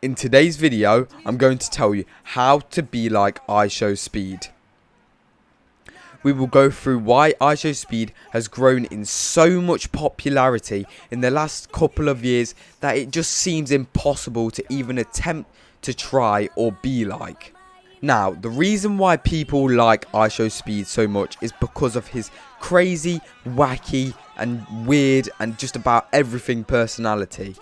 in today's video, I'm going to tell you how to be like IShowSpeed. We will go through why IShowSpeed has grown in so much popularity in the last couple of years that it just seems impossible to even attempt to try or be like. Now, the reason why people like IShowSpeed so much is because of his crazy, wacky and weird and just about everything personality.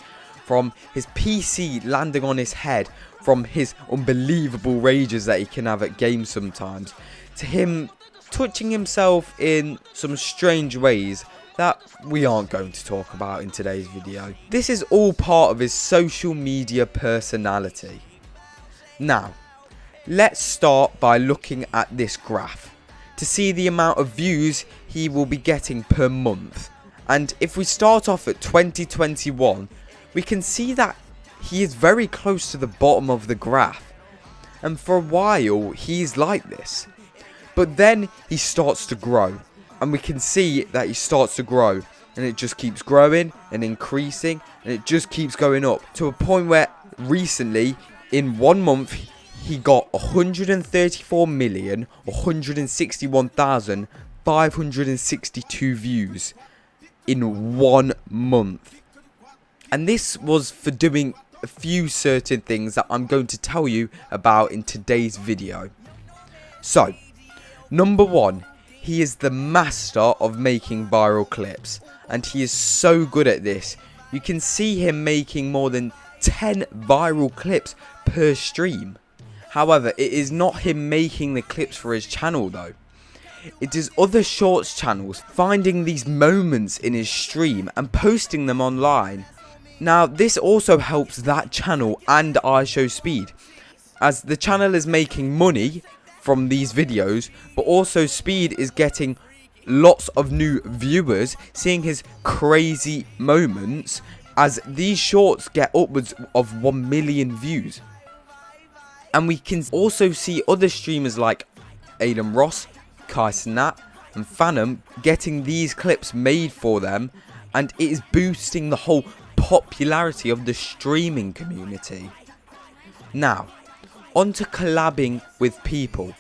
From his PC landing on his head, from his unbelievable rages that he can have at games sometimes, to him touching himself in some strange ways that we aren't going to talk about in today's video. This is all part of his social media personality. Now, let's start by looking at this graph to see the amount of views he will be getting per month. And if we start off at 2021, we can see that he is very close to the bottom of the graph. And for a while, he's like this. But then he starts to grow, and we can see that he starts to grow, and it just keeps growing and increasing, and it just keeps going up to a point where recently, in 1 month, he got 134,161,562 views in 1 month. And this was for doing a few certain things that I'm going to tell you about in today's video. So, number 1, he is the master of making viral clips, and he is so good at this. You can see him making more than 10 viral clips per stream. However, it is not him making the clips for his channel though. It is other shorts channels finding these moments in his stream and posting them online. Now, this also helps that channel and IShowSpeed, as the channel is making money from these videos, but also Speed is getting lots of new viewers seeing his crazy moments, as these shorts get upwards of 1 million views. And we can also see other streamers like Adam Ross, Kai Snap and Phantom getting these clips made for them, and it is boosting the whole popularity of the streaming community. Now, on to collabing with people.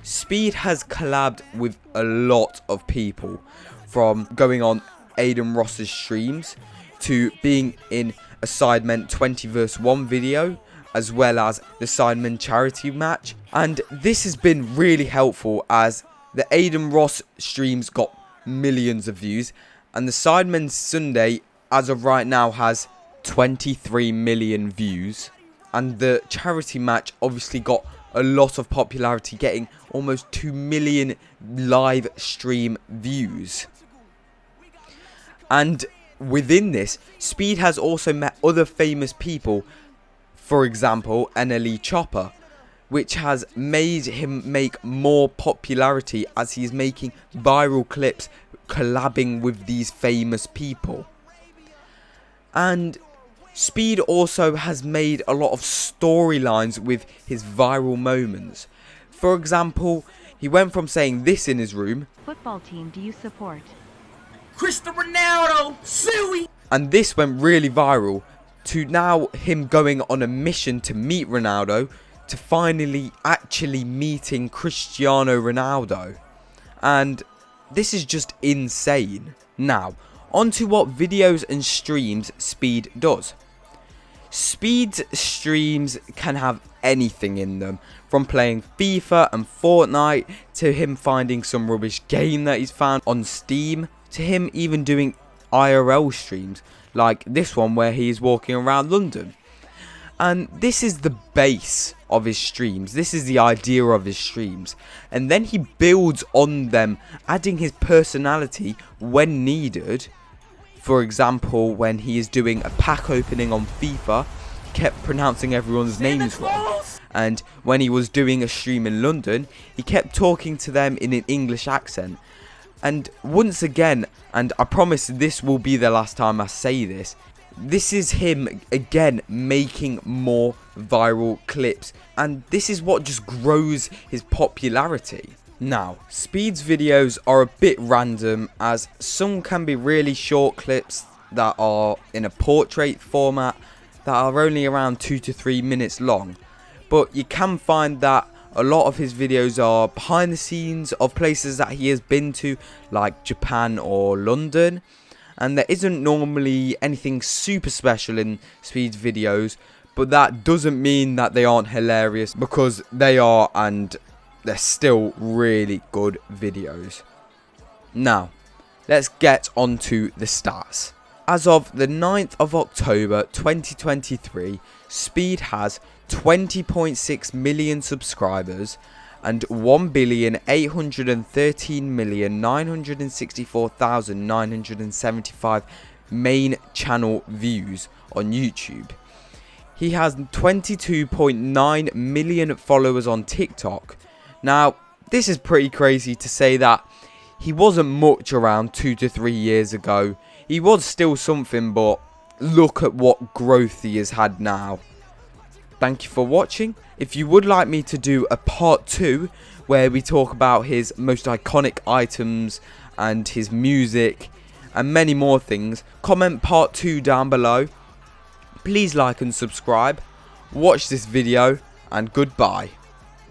Speed has collabed with a lot of people, from going on Aiden Ross's streams to being in a Sidemen 20 vs 1 video, as well as the Sidemen charity match. And this has been really helpful, as the Aiden Ross streams got millions of views, and the Sidemen Sunday as of right now has 23 million views. And the charity match obviously got a lot of popularity, getting almost 2 million live stream views. And within this, Speed has also met other famous people, for example NLE Chopper, which has made him make more popularity as he's making viral clips collabing with these famous people. And Speed also has made a lot of storylines with his viral moments. For example, he went from saying this in his room, "Football team do you support?" Cristiano Ronaldo, Suey. And this went really viral, to now him going on a mission to meet Ronaldo, to finally actually meeting Cristiano Ronaldo. And this is just insane. Now, on to what videos and streams Speed does. Speed's streams can have anything in them, from playing FIFA and Fortnite, to him finding some rubbish game that he's found on Steam, to him even doing IRL streams, like this one where he is walking around London. And this is the base of his streams, this is the idea of his streams, and then he builds on them, adding his personality when needed. For example, when he is doing a pack opening on FIFA, he kept pronouncing everyone's names wrong. And when he was doing a stream in London, he kept talking to them in an English accent. And once again, and I promise this will be the last time I say this, this is him again making more viral clips. And this is what just grows his popularity. Now, Speed's videos are a bit random, as some can be really short clips that are in a portrait format, that are only around 2 to 3 minutes long. But you can find that a lot of his videos are behind the scenes of places that he has been to, like Japan or London. And there isn't normally anything super special in Speed's videos, but that doesn't mean that they aren't hilarious, because they are, and they're still really good videos. Now, let's get on to the stats. As of the 9th of October 2023, Speed has 20.6 million subscribers and 1,813,964,975 main channel views on YouTube. He has 22.9 million followers on TikTok. Now, this is pretty crazy to say that he wasn't much around 2 to 3 years ago. He was still something, but look at what growth he has had now. Thank you for watching. If you would like me to do a part 2 where we talk about his most iconic items and his music and many more things, comment part 2 down below. Please like and subscribe. Watch this video, and goodbye.